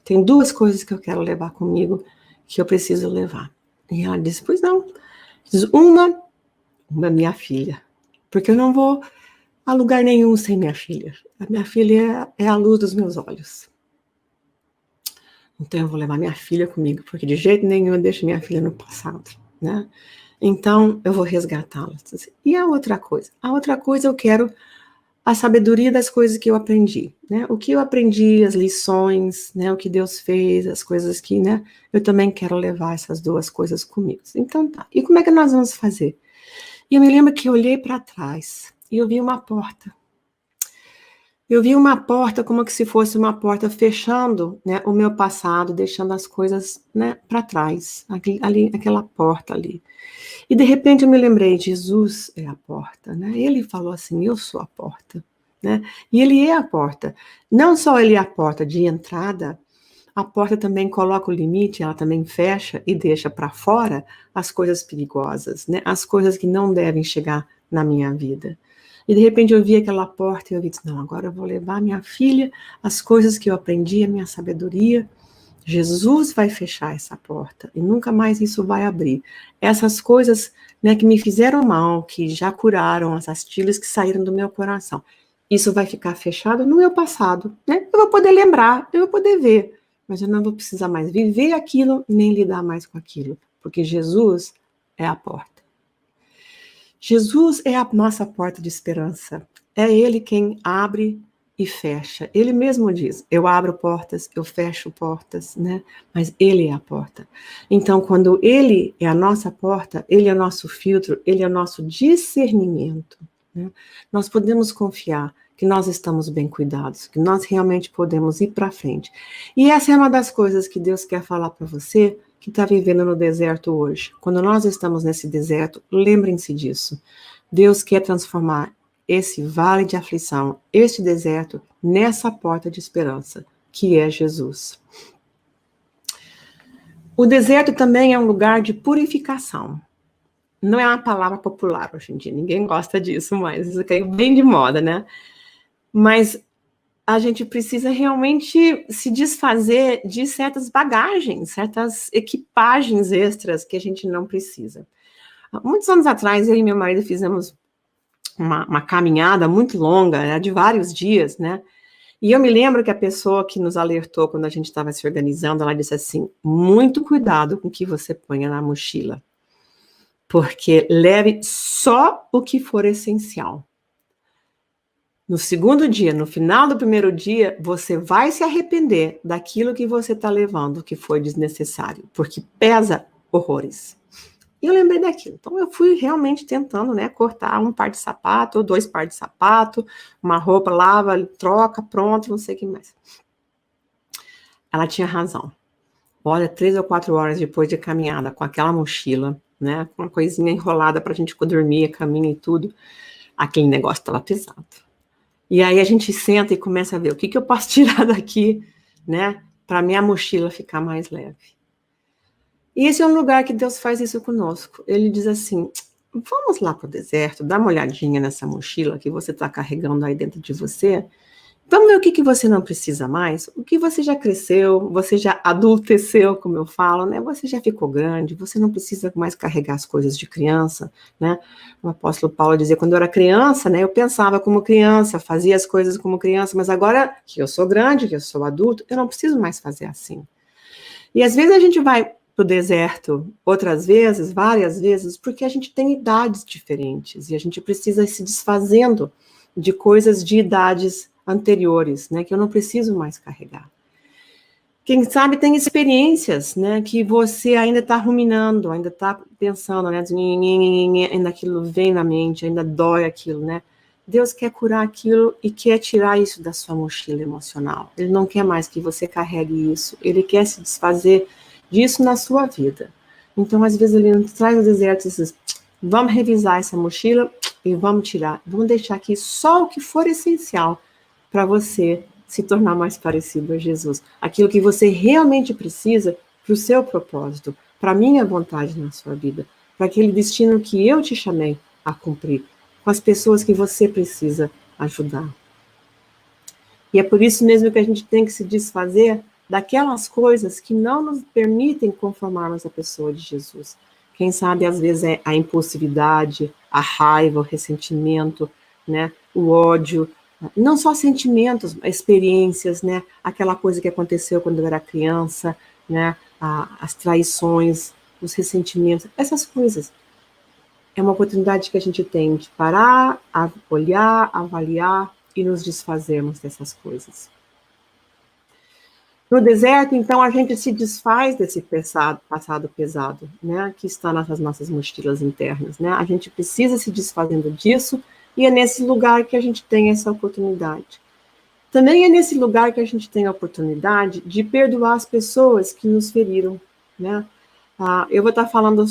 tem 2 coisas que eu quero levar comigo, que eu preciso levar. E ela disse, pois não. Diz, uma minha filha, porque eu não vou a lugar nenhum sem minha filha. A minha filha é a luz dos meus olhos. Então eu vou levar minha filha comigo, porque de jeito nenhum eu deixo minha filha no passado, né? Então eu vou resgatá-la. E a outra coisa? A outra coisa eu quero a sabedoria das coisas que eu aprendi, né? O que eu aprendi, as lições, né? O que Deus fez, as coisas que, né? Eu também quero levar essas 2 coisas comigo. Então tá. E como é que nós vamos fazer? E eu me lembro que eu olhei para trás e eu vi uma porta. Eu vi uma porta como se fosse uma porta fechando, né, o meu passado, deixando as coisas, né, para trás, aquela porta ali. E de repente eu me lembrei, Jesus é a porta, né? Ele falou assim, eu sou a porta, né? E ele é a porta. Não só ele é a porta de entrada, a porta também coloca o limite, ela também fecha e deixa para fora as coisas perigosas, né? As coisas que não devem chegar na minha vida. E de repente eu vi aquela porta e eu disse, não, agora eu vou levar minha filha, as coisas que eu aprendi, a minha sabedoria. Jesus vai fechar essa porta e nunca mais isso vai abrir. Essas coisas, né, que me fizeram mal, que já curaram, as astilhas que saíram do meu coração, isso vai ficar fechado no meu passado, né? Eu vou poder lembrar, eu vou poder ver, mas eu não vou precisar mais viver aquilo, nem lidar mais com aquilo, porque Jesus é a porta. Jesus é a nossa porta de esperança. É Ele quem abre e fecha. Ele mesmo diz, eu abro portas, eu fecho portas, né? Mas Ele é a porta. Então, quando Ele é a nossa porta, Ele é o nosso filtro, Ele é o nosso discernimento, né? Nós podemos confiar que nós estamos bem cuidados, que nós realmente podemos ir para frente. E essa é uma das coisas que Deus quer falar para você, que está vivendo no deserto hoje. Quando nós estamos nesse deserto, lembrem-se disso. Deus quer transformar esse vale de aflição, este deserto, nessa porta de esperança, que é Jesus. O deserto também é um lugar de purificação. Não é uma palavra popular hoje em dia, ninguém gosta disso, mas isso caiu bem de moda, né? Mas a gente precisa realmente se desfazer de certas bagagens, certas equipagens extras que a gente não precisa. Muitos anos atrás, eu e meu marido fizemos uma caminhada muito longa, de vários dias, né? E eu me lembro que a pessoa que nos alertou quando a gente estava se organizando, ela disse assim, muito cuidado com o que você põe na mochila, porque leve só o que for essencial. No segundo dia, no final do primeiro dia, você vai se arrepender daquilo que você está levando, que foi desnecessário, porque pesa horrores. E eu lembrei daquilo. Então, eu fui realmente tentando, né, cortar um par de sapato, ou 2 pares de sapato, uma roupa, lava, troca, pronto, não sei o que mais. Ela tinha razão. Olha, 3 ou 4 horas depois de caminhada, com aquela mochila, né, com uma coisinha enrolada para a gente dormir, caminho e tudo, aquele negócio estava pesado. E aí a gente senta e começa a ver o que eu posso tirar daqui, né, para minha mochila ficar mais leve. E esse é um lugar que Deus faz isso conosco. Ele diz assim, vamos lá para o deserto, dá uma olhadinha nessa mochila que você está carregando aí dentro de você. Vamos ver o que você não precisa mais, o que você já cresceu, você já adulteceu, como eu falo, né? Você já ficou grande, você não precisa mais carregar as coisas de criança, né? O apóstolo Paulo dizia, quando eu era criança, né, eu pensava como criança, fazia as coisas como criança, mas agora que eu sou grande, que eu sou adulto, eu não preciso mais fazer assim. E às vezes a gente vai para o deserto, outras vezes, várias vezes, porque a gente tem idades diferentes e a gente precisa ir se desfazendo de coisas de idades anteriores, né, que eu não preciso mais carregar. Quem sabe tem experiências, né, que você ainda está ruminando, ainda está pensando, né, ainda aquilo vem na mente, ainda dói aquilo, né. Deus quer curar aquilo e quer tirar isso da sua mochila emocional. Ele não quer mais que você carregue isso, ele quer se desfazer disso na sua vida. Então, às vezes, ele nos traz o deserto e diz, vamos revisar essa mochila e vamos tirar, vamos deixar aqui só o que for essencial para você se tornar mais parecido a Jesus. Aquilo que você realmente precisa para o seu propósito, para a minha vontade na sua vida, para aquele destino que eu te chamei a cumprir, com as pessoas que você precisa ajudar. E é por isso mesmo que a gente tem que se desfazer daquelas coisas que não nos permitem conformarmos a pessoa de Jesus. Quem sabe, às vezes, é a impulsividade, a raiva, o ressentimento, né, o ódio, não só sentimentos, experiências, né, aquela coisa que aconteceu quando eu era criança, né, as traições, os ressentimentos, essas coisas. É uma oportunidade que a gente tem de parar, olhar, avaliar e nos desfazermos dessas coisas. No deserto, então, a gente se desfaz desse passado pesado, né, que está nas nossas mochilas internas, né? A gente precisa se desfazendo disso e é nesse lugar que a gente tem essa oportunidade. Também é nesse lugar que a gente tem a oportunidade de perdoar as pessoas que nos feriram, né? Eu vou estar falando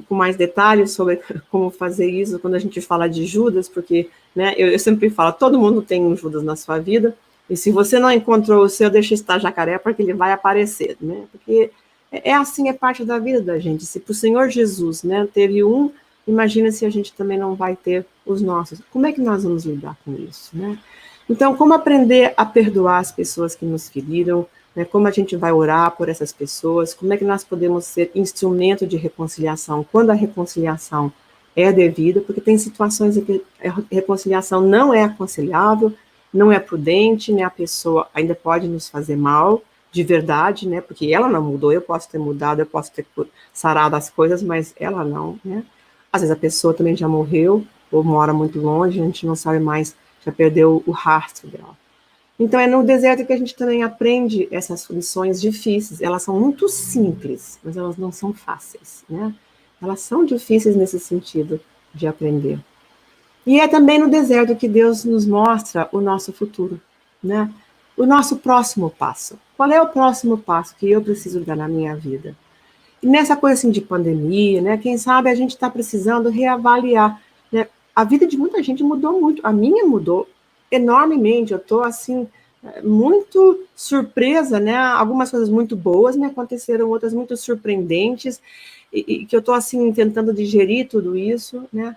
com mais detalhes sobre como fazer isso quando a gente fala de Judas, porque, né, eu sempre falo, todo mundo tem um Judas na sua vida, e se você não encontrou o seu, deixa estar jacaré, porque ele vai aparecer, né? Porque é assim, é parte da vida da gente. Se para o Senhor Jesus, né, teve um, imagina se a gente também não vai ter os nossos. Como é que nós vamos lidar com isso, né? Então, como aprender a perdoar as pessoas que nos feriram, né, como a gente vai orar por essas pessoas, como é que nós podemos ser instrumento de reconciliação, quando a reconciliação é devida, porque tem situações em que a reconciliação não é aconselhável, não é prudente, né, a pessoa ainda pode nos fazer mal, de verdade, né? Porque ela não mudou, eu posso ter mudado, eu posso ter sarado as coisas, mas ela não, né? Às vezes a pessoa também já morreu, ou mora muito longe, a gente não sabe mais, já perdeu o rastro dela. Então é no deserto que a gente também aprende essas lições difíceis. Elas são muito simples, mas elas não são fáceis, né? Elas são difíceis nesse sentido de aprender. E é também no deserto que Deus nos mostra o nosso futuro, né? O nosso próximo passo. Qual é o próximo passo que eu preciso dar na minha vida? E nessa coisa assim de pandemia, né? Quem sabe a gente está precisando reavaliar, né? A vida de muita gente mudou muito. A minha mudou enormemente. Eu estou assim muito surpresa, né? Algumas coisas muito boas me aconteceram, outras muito surpreendentes e que eu estou assim tentando digerir tudo isso, né?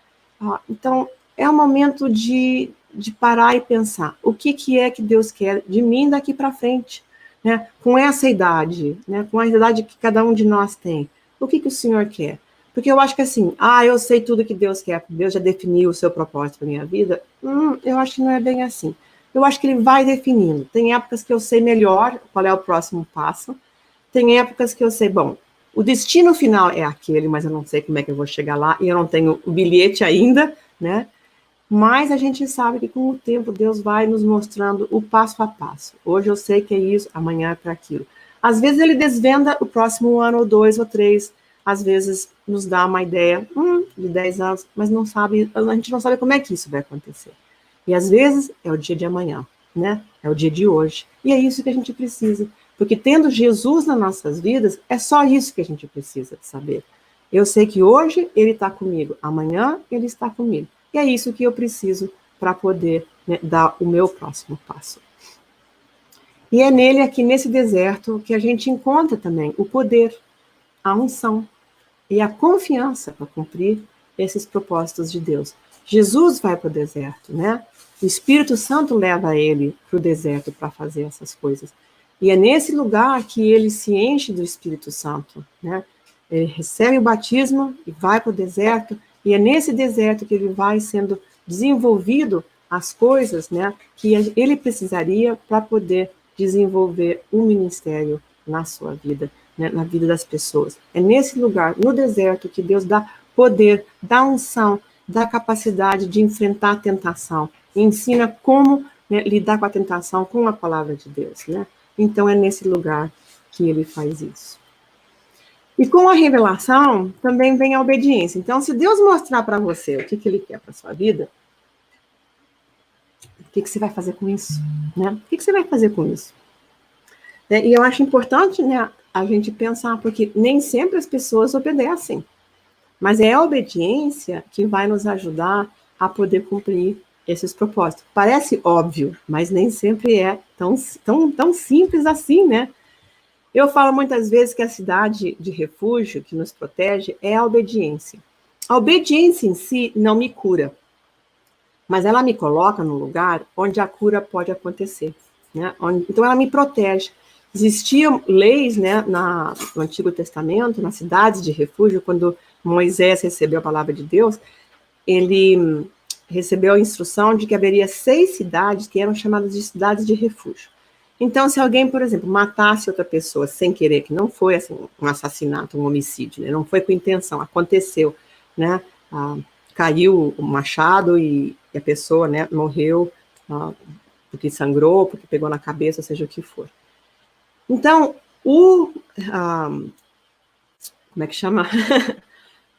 Então é um momento de parar e pensar o que é que Deus quer de mim daqui para frente, né? Com essa idade, né? Com a idade que cada um de nós tem, o que o Senhor quer? Porque eu acho que assim, eu sei tudo que Deus quer, Deus já definiu o seu propósito para minha vida. Eu acho que não é bem assim. Eu acho que Ele vai definindo. Tem épocas que eu sei melhor qual é o próximo passo. Tem épocas que eu sei, bom, o destino final é aquele, mas eu não sei como é que eu vou chegar lá e eu não tenho o bilhete ainda, né? Mas a gente sabe que com o tempo Deus vai nos mostrando o passo a passo. Hoje eu sei que é isso, amanhã é para aquilo. Às vezes Ele desvenda o próximo ano, ou 2 ou 3. Às vezes nos dá uma ideia de 10 anos, mas não sabe, a gente não sabe como é que isso vai acontecer. E às vezes é o dia de amanhã, né? É o dia de hoje. E é isso que a gente precisa. Porque tendo Jesus nas nossas vidas, é só isso que a gente precisa saber. Eu sei que hoje Ele está comigo, amanhã Ele está comigo. E é isso que eu preciso para poder, né, dar o meu próximo passo. E é nele, aqui nesse deserto, que a gente encontra também o poder, a unção e a confiança para cumprir esses propósitos de Deus. Jesus vai para o deserto, né? O Espírito Santo leva ele para o deserto para fazer essas coisas. E é nesse lugar que ele se enche do Espírito Santo, né? Ele recebe o batismo e vai para o deserto, e é nesse deserto que ele vai sendo desenvolvido as coisas, né, que ele precisaria para poder desenvolver um ministério na sua vida, né, na vida das pessoas. É nesse lugar, no deserto, que Deus dá poder, dá unção, dá capacidade de enfrentar a tentação, e ensina como, né, lidar com a tentação com a palavra de Deus, né? Então é nesse lugar que ele faz isso. E com a revelação também vem a obediência. Então, se Deus mostrar para você o que Ele quer para sua vida, o que você vai fazer com isso? Né? O que você vai fazer com isso? E eu acho importante, né, a gente pensar, porque nem sempre as pessoas obedecem. Mas é a obediência que vai nos ajudar a poder cumprir esses propósitos. Parece óbvio, mas nem sempre é tão simples assim, né? Eu falo muitas vezes que a cidade de refúgio que nos protege é a obediência. A obediência em si não me cura, mas ela me coloca no lugar onde a cura pode acontecer, né? Então ela me protege. Existiam leis, né, no Antigo Testamento, nas cidades de refúgio, quando Moisés recebeu a palavra de Deus, ele recebeu a instrução de que haveria 6 cidades que eram chamadas de cidades de refúgio. Então, se alguém, por exemplo, matasse outra pessoa sem querer, que não foi assim, um assassinato, um homicídio, né? Não foi com intenção, aconteceu, né? Caiu o machado e a pessoa, né, morreu porque sangrou, porque pegou na cabeça, seja o que for. Então, como é que chama?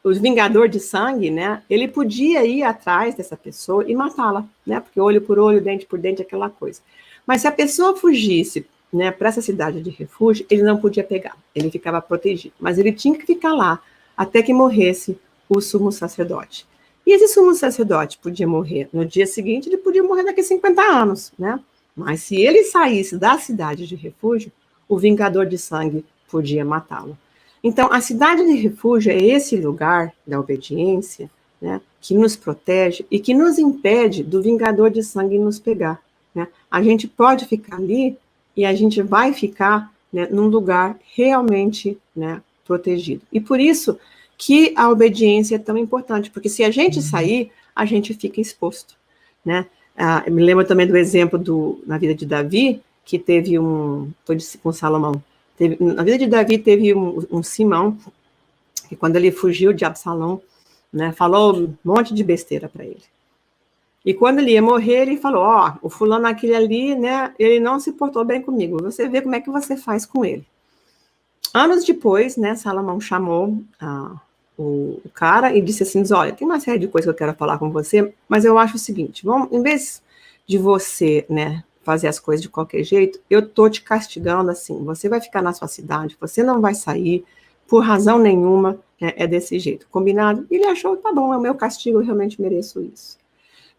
O vingador de sangue, né? Ele podia ir atrás dessa pessoa e matá-la, né? Porque olho por olho, dente por dente, aquela coisa. Mas se a pessoa fugisse, né, para essa cidade de refúgio, ele não podia pegar, ele ficava protegido. Mas ele tinha que ficar lá até que morresse o sumo sacerdote. E esse sumo sacerdote podia morrer no dia seguinte, ele podia morrer daqui a 50 anos, né? Mas se ele saísse da cidade de refúgio, o vingador de sangue podia matá-lo. Então, a cidade de refúgio é esse lugar da obediência, né, que nos protege e que nos impede do vingador de sangue nos pegar. Né? A gente pode ficar ali e a gente vai ficar, né, num lugar realmente, né, protegido. E por isso que a obediência é tão importante, porque se a gente sair, a gente fica exposto. Né? Eu me lembro também do exemplo na vida de Davi. que teve com Salomão, na vida de Davi teve um Simão, que quando ele fugiu de Absalão, né, falou um monte de besteira para ele. E quando ele ia morrer, ele falou, o fulano aquele ali, né, ele não se portou bem comigo, você vê como é que você faz com ele. Anos depois, né, Salomão chamou o cara e disse assim, olha, tem uma série de coisas que eu quero falar com você, mas eu acho o seguinte, em vez de você, né, fazer as coisas de qualquer jeito, eu tô te castigando assim, você vai ficar na sua cidade, você não vai sair, por razão nenhuma, é desse jeito, combinado? E ele achou, tá bom, é o meu castigo, eu realmente mereço isso.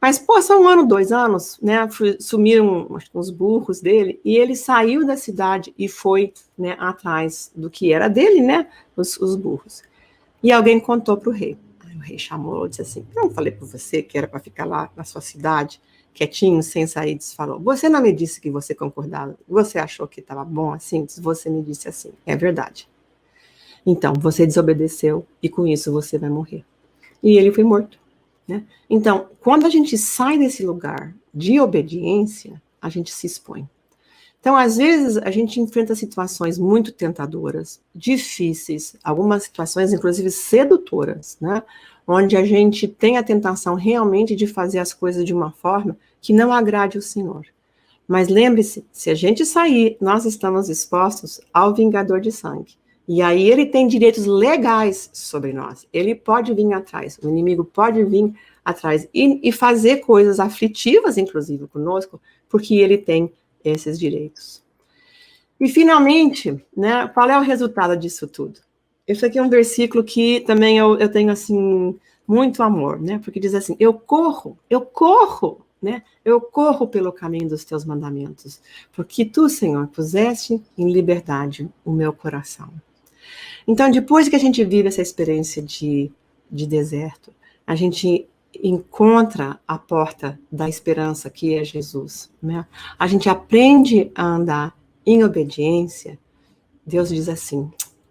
Mas, são 1 ano, 2 anos, né, sumiram os burros dele, e ele saiu da cidade e foi, né, atrás do que era dele, né, os burros. E alguém contou para o rei. Aí o rei chamou e disse assim, não falei para você que era para ficar lá na sua cidade, quietinho, sem sair, falou, você não me disse que você concordava, você achou que estava bom assim? Você me disse assim, é verdade. Então, você desobedeceu e com isso você vai morrer. E ele foi morto. Né? Então, quando a gente sai desse lugar de obediência, a gente se expõe. Então, às vezes, a gente enfrenta situações muito tentadoras, difíceis, algumas situações, inclusive, sedutoras, né? Onde a gente tem a tentação realmente de fazer as coisas de uma forma que não agrade o Senhor. Mas lembre-se, se a gente sair, nós estamos expostos ao vingador de sangue. E aí ele tem direitos legais sobre nós. Ele pode vir atrás, o inimigo pode vir atrás e fazer coisas aflitivas, inclusive, conosco, porque ele tem esses direitos. E, finalmente, né, qual é o resultado disso tudo? Esse aqui é um versículo que também eu tenho, assim, muito amor, né? Porque diz assim, eu corro, né? Eu corro pelo caminho dos teus mandamentos, porque tu, Senhor, puseste em liberdade o meu coração. Então, depois que a gente vive essa experiência de deserto, a gente encontra a porta da esperança, que é Jesus, né? A gente aprende a andar em obediência. Deus diz assim,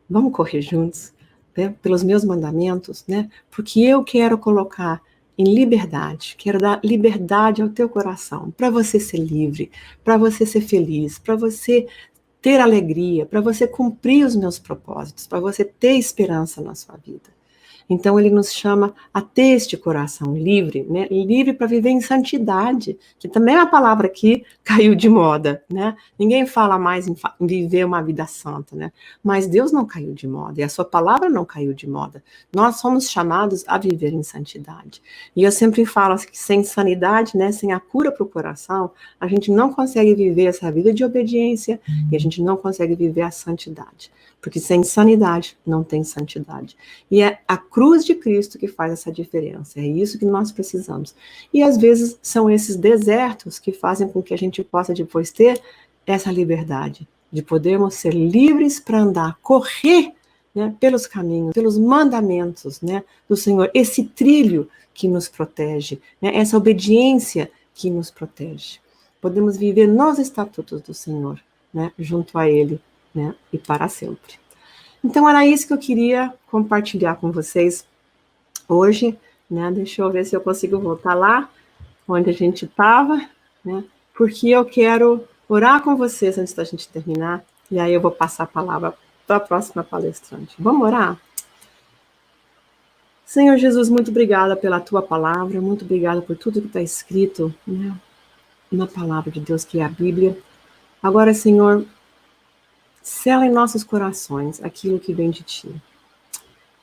vamos correr juntos, né? Pelos meus mandamentos, né? Porque eu quero colocar em liberdade, quero dar liberdade ao teu coração, para você ser livre, para você ser feliz, para você ter alegria, para você cumprir os meus propósitos, para você ter esperança na sua vida. Então, ele nos chama a ter este coração livre, né? Livre para viver em santidade, que também é uma palavra que caiu de moda, né? Ninguém fala mais em viver uma vida santa, né? Mas Deus não caiu de moda, e a sua palavra não caiu de moda. Nós somos chamados a viver em santidade. E eu sempre falo que sem sanidade, né? Sem a cura para o coração, a gente não consegue viver essa vida de obediência e a gente não consegue viver a santidade. Porque sem sanidade não tem santidade. E é a cruz de Cristo que faz essa diferença. É isso que nós precisamos. E às vezes são esses desertos que fazem com que a gente possa depois ter essa liberdade, de podermos ser livres para andar, correr, né, pelos caminhos, pelos mandamentos, né, do Senhor. Esse trilho que nos protege, né, essa obediência que nos protege. Podemos viver nos estatutos do Senhor, né, junto a Ele, né, e para sempre. Então, era isso que eu queria compartilhar com vocês hoje, né, deixa eu ver se eu consigo voltar lá, onde a gente estava, né, porque eu quero orar com vocês antes da gente terminar, e aí eu vou passar a palavra para a próxima palestrante. Vamos orar? Senhor Jesus, muito obrigada pela tua palavra, muito obrigada por tudo que está escrito, né, na palavra de Deus, que é a Bíblia. Agora, Senhor, sela em nossos corações aquilo que vem de ti.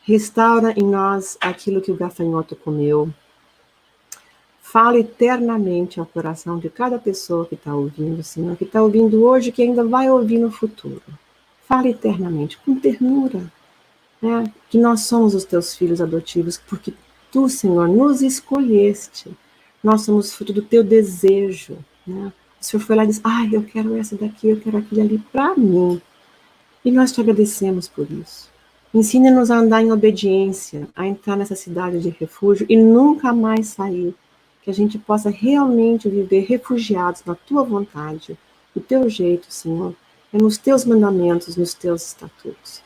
Restaura em nós aquilo que o gafanhoto comeu. Fala eternamente ao coração de cada pessoa que está ouvindo, Senhor, que está ouvindo hoje, que ainda vai ouvir no futuro. Fala eternamente, com ternura, né? Que nós somos os teus filhos adotivos, porque tu, Senhor, nos escolheste. Nós somos fruto do teu desejo, né? O Senhor foi lá e disse, eu quero essa daqui, eu quero aquele ali para mim. E nós te agradecemos por isso. Ensina-nos a andar em obediência, a entrar nessa cidade de refúgio e nunca mais sair. Que a gente possa realmente viver refugiados na tua vontade, do teu jeito, Senhor, nos teus mandamentos, nos teus estatutos.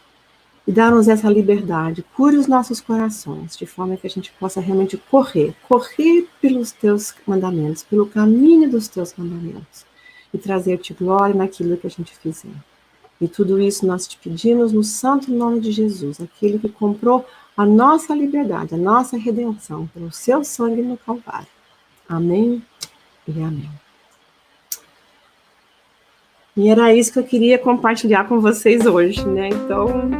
E dá-nos essa liberdade, cure os nossos corações, de forma que a gente possa realmente correr pelos teus mandamentos, pelo caminho dos teus mandamentos. e trazer-te glória naquilo que a gente fizer. E tudo isso nós te pedimos no santo nome de Jesus, aquele que comprou a nossa liberdade, a nossa redenção, pelo seu sangue no Calvário. Amém e amém. E era isso que eu queria compartilhar com vocês hoje, né? Então,